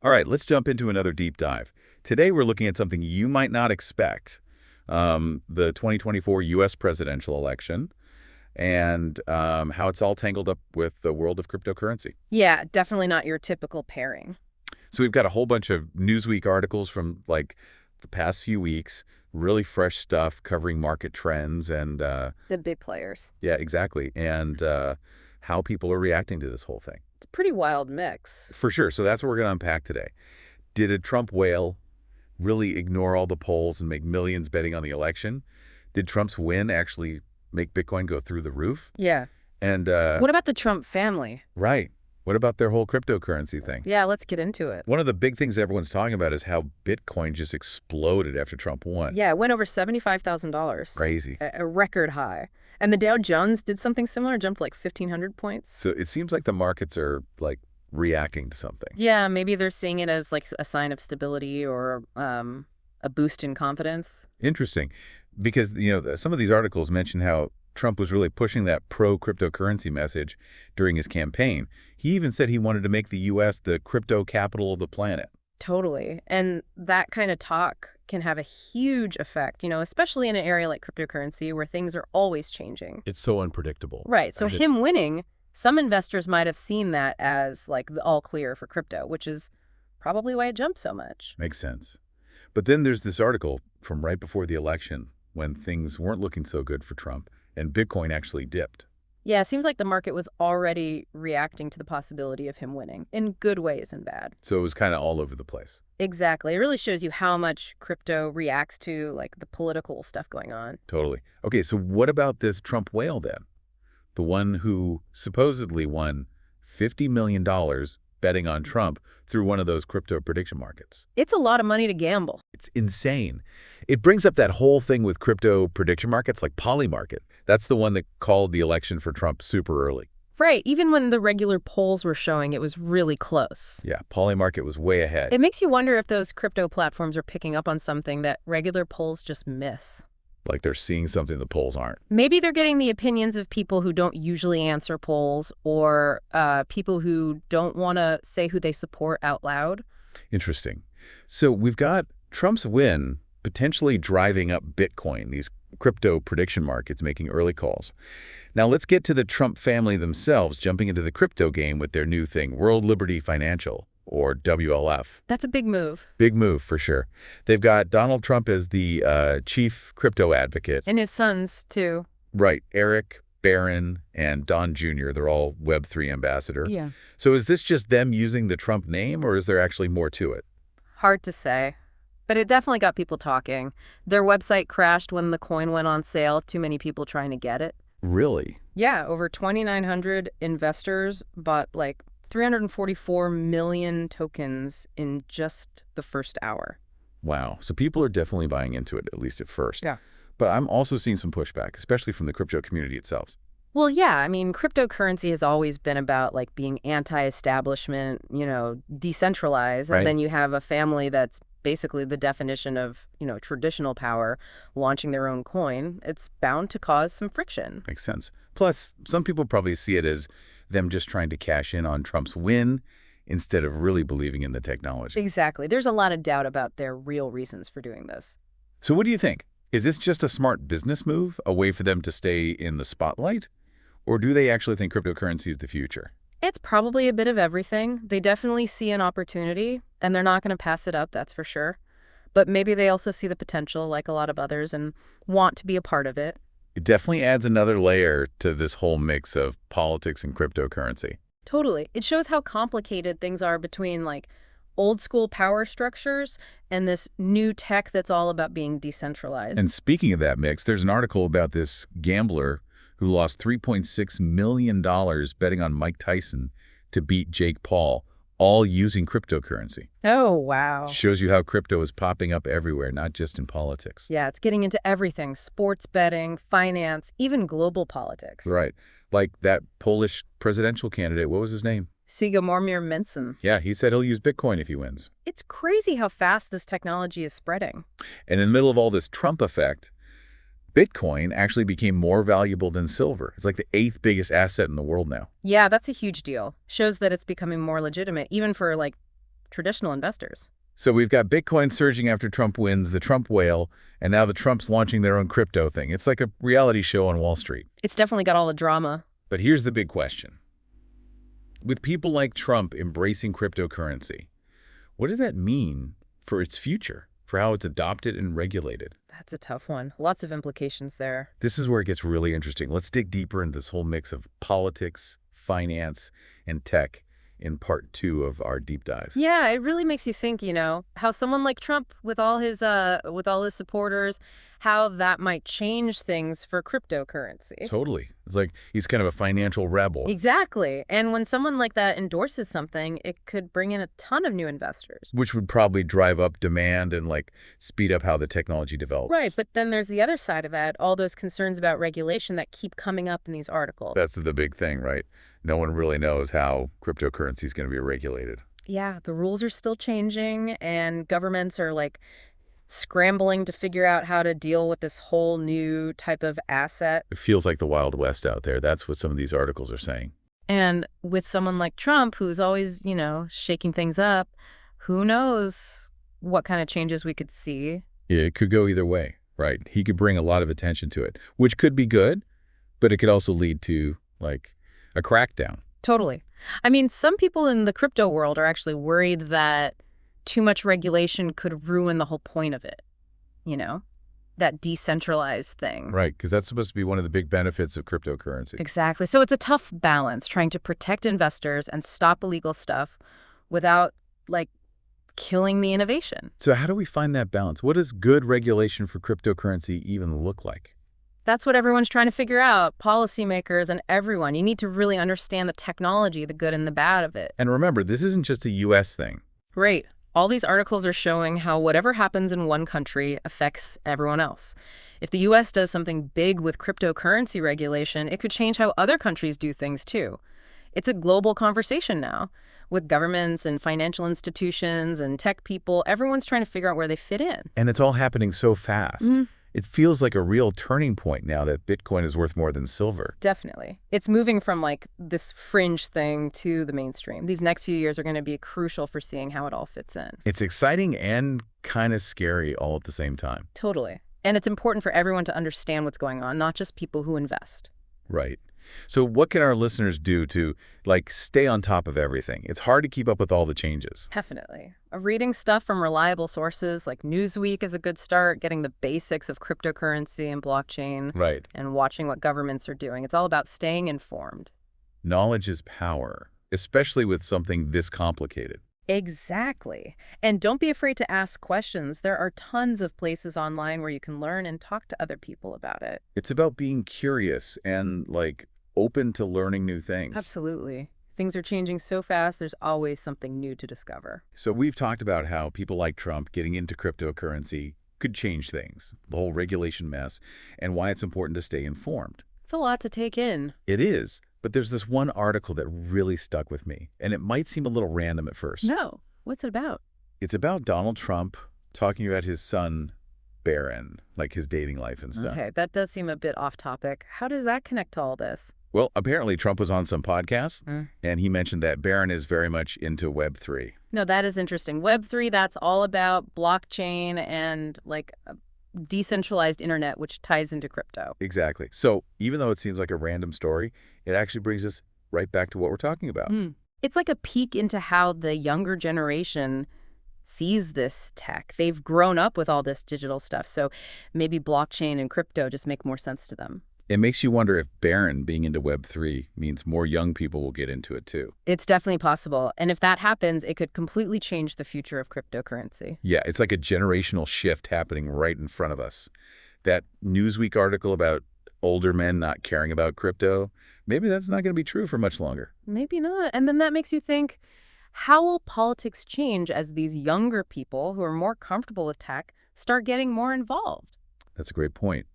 All right, let's jump into another deep dive. Today, we're looking at something you might not expect, the 2024 U.S. presidential election and how it's all tangled up with the world of cryptocurrency. Yeah, definitely not your typical pairing. So we've got a whole bunch of Newsweek articles from like the past few weeks, really fresh stuff covering market trends and The big players. yeah, exactly, and how people are reacting to this whole thing. It's a pretty wild mix. For sure. So that's what we're going to unpack today. Did a Trump whale really ignore all the polls and make millions betting on the election? Did Trump's win actually make Bitcoin go through the roof? Yeah. And, What about the Trump family? right. What about their whole cryptocurrency thing? Yeah, let's get into it. One of the big things everyone's talking about is how Bitcoin just exploded after Trump won. Yeah, it went over $75,000. Crazy. A record high. And the Dow Jones did something similar, jumped like 1,500 points. So it seems like the markets are like reacting to something. Yeah, maybe they're seeing it as like a sign of stability or a boost in confidence. Interesting. Because, some of these articles mention how Trump was really pushing that pro-cryptocurrency message during his campaign. He even said he wanted to make the U.S. the crypto capital of the planet. Totally. And that kind of talk can have a huge effect, especially in an area like cryptocurrency where things are always changing. It's so unpredictable. Right. So him winning, some investors might have seen that as like the all clear for crypto, which is probably why it jumped so much. Makes sense. But then there's this article from right before the election when things weren't looking so good for Trump and Bitcoin actually dipped. Yeah, it seems like the market was already reacting to the possibility of him winning in good ways and bad. So it was kind of all over the place. Exactly. It really shows you how much crypto reacts to like the political stuff going on. Totally. Okay, so what about this Trump whale then? The one who supposedly won $50 million betting on Trump through one of those crypto prediction markets. It's a lot of money to gamble. It's insane. It brings up that whole thing with crypto prediction markets like Polymarket. That's the one that called the election for Trump super early. Right. Even when the regular polls were showing it was really close. Yeah, Polymarket was way ahead. It makes you wonder if those crypto platforms are picking up on something that regular polls just miss. Like they're seeing something the polls aren't. Maybe they're getting the opinions of people who don't usually answer polls or people who don't want to say who they support out loud. Interesting. So we've got Trump's win potentially driving up Bitcoin, these crypto prediction markets making early calls. Now let's get to the Trump family themselves jumping into the crypto game with their new thing, World Liberty Financial, or WLF. That's a big move. Big move, for sure. They've got Donald Trump as the chief crypto advocate. And his sons, too. Right. Eric, Barron, and Don Jr., they're all Web3 ambassadors. Yeah. So is this just them using the Trump name, or is there actually more to it? Hard to say. But it definitely got people talking. Their website crashed when the coin went on sale. Too many people trying to get it. Really? Yeah, over 2,900 investors bought like 344 million tokens in just the first hour. Wow. So people are definitely buying into it, at least at first. Yeah. But I'm also seeing some pushback, especially from the crypto community itself. Well, yeah, I mean, cryptocurrency has always been about like being anti-establishment, decentralized. Right. And then you have a family that's basically the definition of, traditional power launching their own coin. It's bound to cause some friction. Makes sense. Plus, some people probably see it as them just trying to cash in on Trump's win instead of really believing in the technology. Exactly. There's a lot of doubt about their real reasons for doing this. So what do you think? Is this just a smart business move, a way for them to stay in the spotlight? Or do they actually think cryptocurrency is the future? It's probably a bit of everything. They definitely see an opportunity, and they're not going to pass it up, that's for sure. But maybe they also see the potential, like a lot of others, and want to be a part of it. It definitely adds another layer to this whole mix of politics and cryptocurrency. Totally. It shows how complicated things are between, like, old school power structures and this new tech that's all about being decentralized. And speaking of that mix, there's an article about this gambler who lost $3.6 million betting on Mike Tyson to beat Jake Paul, all using cryptocurrency. Oh, wow. Shows you how crypto is popping up everywhere, not just in politics. Yeah, it's getting into everything. Sports betting, finance, even global politics. Right. Like that Polish presidential candidate, what was his name? Sigomormir Menson. Yeah, he said he'll use Bitcoin if he wins. It's crazy how fast this technology is spreading. And in the middle of all this Trump effect, Bitcoin actually became more valuable than silver. It's like the 8th biggest asset in the world now. Yeah, that's a huge deal. Shows that it's becoming more legitimate, even for, like, traditional investors. So we've got Bitcoin surging after Trump wins, the Trump whale, and now the Trumps launching their own crypto thing. It's like a reality show on Wall Street. It's definitely got all the drama. But here's the big question. With people like Trump embracing cryptocurrency, what does that mean for its future, for how it's adopted and regulated? That's a tough one. Lots of implications there. This is where it gets really interesting. Let's dig deeper into this whole mix of politics, finance, and tech in part 2 of our deep dive. Yeah, it really makes you think, how someone like Trump with all his supporters, how that might change things for cryptocurrency. Totally. It's like he's kind of a financial rebel. Exactly. And when someone like that endorses something, it could bring in a ton of new investors. Which would probably drive up demand and speed up how the technology develops. Right, but then there's the other side of that, all those concerns about regulation that keep coming up in these articles. That's the big thing, right? No one really knows how cryptocurrency is going to be regulated. Yeah, the rules are still changing, and governments are scrambling to figure out how to deal with this whole new type of asset. It feels like the Wild West out there. That's what some of these articles are saying. And with someone like Trump, who's always, shaking things up, who knows what kind of changes we could see. Yeah, it could go either way, right? He could bring a lot of attention to it, which could be good, but it could also lead to, a crackdown. Totally. I mean, some people in the crypto world are actually worried that too much regulation could ruin the whole point of it, that decentralized thing. Right, because that's supposed to be one of the big benefits of cryptocurrency. Exactly. So it's a tough balance trying to protect investors and stop illegal stuff without, killing the innovation. So how do we find that balance? What does good regulation for cryptocurrency even look like? That's what everyone's trying to figure out, policymakers and everyone. You need to really understand the technology, the good and the bad of it. And remember, this isn't just a U.S. thing. Right. All these articles are showing how whatever happens in one country affects everyone else. If the U.S. does something big with cryptocurrency regulation, it could change how other countries do things too. It's a global conversation now, with governments and financial institutions and tech people. Everyone's trying to figure out where they fit in. And it's all happening so fast. It feels like a real turning point now that Bitcoin is worth more than silver. Definitely. It's moving from this fringe thing to the mainstream. These next few years are going to be crucial for seeing how it all fits in. It's exciting and kind of scary all at the same time. Totally. And it's important for everyone to understand what's going on, not just people who invest. Right. So what can our listeners do to, stay on top of everything? It's hard to keep up with all the changes. Definitely. Reading stuff from reliable sources like Newsweek is a good start, getting the basics of cryptocurrency and blockchain. Right. And watching what governments are doing. It's all about staying informed. Knowledge is power, especially with something this complicated. Exactly. And don't be afraid to ask questions. There are tons of places online where you can learn and talk to other people about it. It's about being curious and, open to learning new things. Absolutely. Things are changing so fast, there's always something new to discover. So we've talked about how people like Trump getting into cryptocurrency could change things, the whole regulation mess, and why it's important to stay informed. It's a lot to take in. It is, but there's this one article that really stuck with me, and it might seem a little random at first. No. What's it about? It's about Donald Trump talking about his son, Barron, his dating life and stuff. Okay, that does seem a bit off topic. How does that connect to all this? Well, apparently Trump was on some podcast, and he mentioned that Barron is very much into Web3. No, that is interesting. Web3, that's all about blockchain and a decentralized internet, which ties into crypto. Exactly. So even though it seems like a random story, it actually brings us right back to what we're talking about. It's like a peek into how the younger generation sees this tech. They've grown up with all this digital stuff, so maybe blockchain and crypto just make more sense to them. It makes you wonder if Barron being into Web3 means more young people will get into it too. It's definitely possible. And if that happens, it could completely change the future of cryptocurrency. Yeah, it's like a generational shift happening right in front of us. That Newsweek article about older men not caring about crypto, maybe that's not going to be true for much longer. Maybe not. And then that makes you think, how will politics change as these younger people who are more comfortable with tech start getting more involved? That's a great point.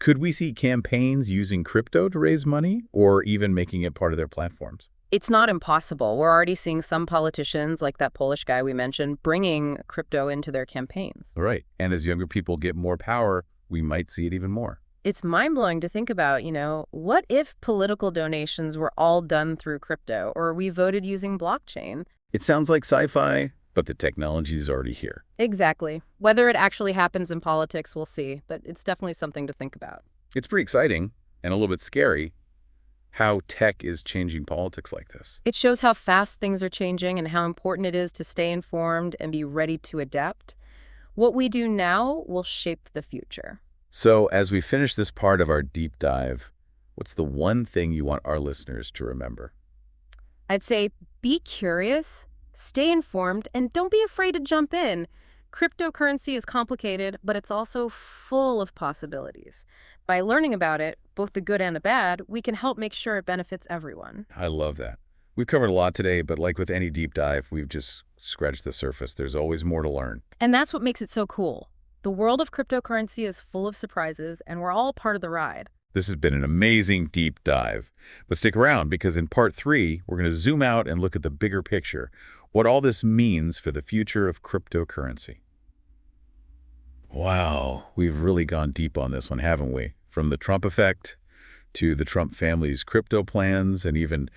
Could we see campaigns using crypto to raise money or even making it part of their platforms? It's not impossible. We're already seeing some politicians, like that Polish guy we mentioned, bringing crypto into their campaigns. Right. And as younger people get more power, we might see it even more. It's mind-blowing to think about, what if political donations were all done through crypto or we voted using blockchain? It sounds like sci-fi, But the technology is already here. Exactly. Whether it actually happens in politics, we'll see, but it's definitely something to think about. It's pretty exciting and a little bit scary how tech is changing politics like this. It shows how fast things are changing and how important it is to stay informed and be ready to adapt. What we do now will shape the future. So as we finish this part of our deep dive, what's the one thing you want our listeners to remember? I'd say be curious, stay informed, and don't be afraid to jump in. Cryptocurrency is complicated, but it's also full of possibilities. By learning about it, both the good and the bad, we can help make sure it benefits everyone. I love that. We've covered a lot today, but like with any deep dive, we've just scratched the surface. There's always more to learn. And that's what makes it so cool. The world of cryptocurrency is full of surprises, and we're all part of the ride. This has been an amazing deep dive. But stick around, because in part 3, we're going to zoom out and look at the bigger picture, what all this means for the future of cryptocurrency. Wow, we've really gone deep on this one, haven't we? From the Trump effect to the Trump family's crypto plans and even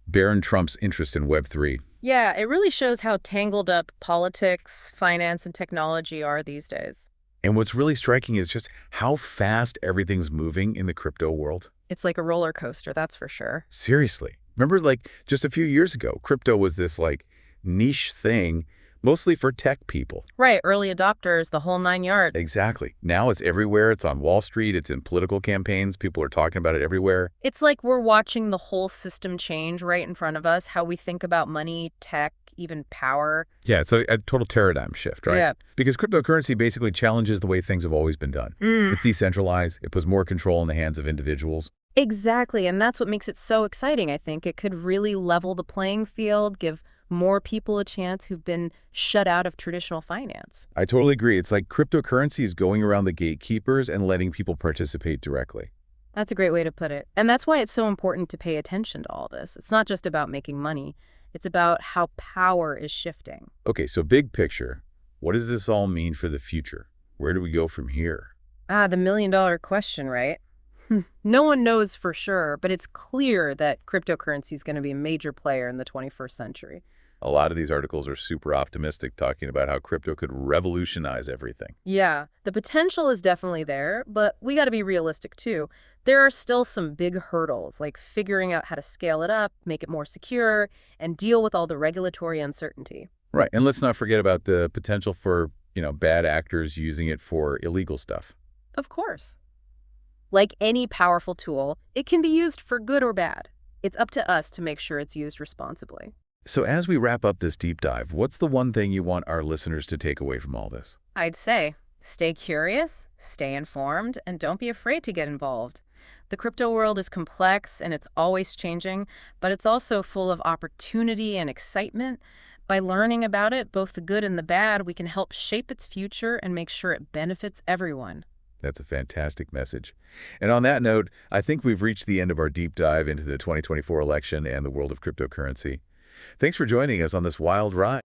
Baron Trump's interest in Web3. Yeah, it really shows how tangled up politics, finance, and technology are these days. And what's really striking is just how fast everything's moving in the crypto world. It's like a roller coaster, that's for sure. Seriously. Remember, like, just a few years ago, crypto was this, like, niche thing, mostly for tech people. Right, early adopters, the whole 9 yards. Exactly. Now it's everywhere. It's on Wall Street. It's in political campaigns. People are talking about it everywhere. It's like we're watching the whole system change right in front of us, how we think about money, tech, even power. Yeah, it's a total paradigm shift, right? Yeah. Because cryptocurrency basically challenges the way things have always been done. It's decentralized. It puts more control in the hands of individuals. Exactly, and that's what makes it so exciting, I think. It could really level the playing field, give more people a chance who've been shut out of traditional finance. I totally agree. It's like cryptocurrency is going around the gatekeepers and letting people participate directly. That's a great way to put it. And that's why it's so important to pay attention to all this. It's not just about making money. It's about how power is shifting. Okay, so big picture, what does this all mean for the future? Where do we go from here? The million-dollar question, right? No one knows for sure, but it's clear that cryptocurrency is going to be a major player in the 21st century. A lot of these articles are super optimistic, talking about how crypto could revolutionize everything. Yeah, the potential is definitely there, but we got to be realistic too. There are still some big hurdles, like figuring out how to scale it up, make it more secure, and deal with all the regulatory uncertainty. Right, and let's not forget about the potential for, bad actors using it for illegal stuff. Of course. Like any powerful tool, it can be used for good or bad. It's up to us to make sure it's used responsibly. So as we wrap up this deep dive, what's the one thing you want our listeners to take away from all this? I'd say stay curious, stay informed, and don't be afraid to get involved. The crypto world is complex and it's always changing, but it's also full of opportunity and excitement. By learning about it, both the good and the bad, we can help shape its future and make sure it benefits everyone. That's a fantastic message. And on that note, I think we've reached the end of our deep dive into the 2024 election and the world of cryptocurrency. Thanks for joining us on this wild ride.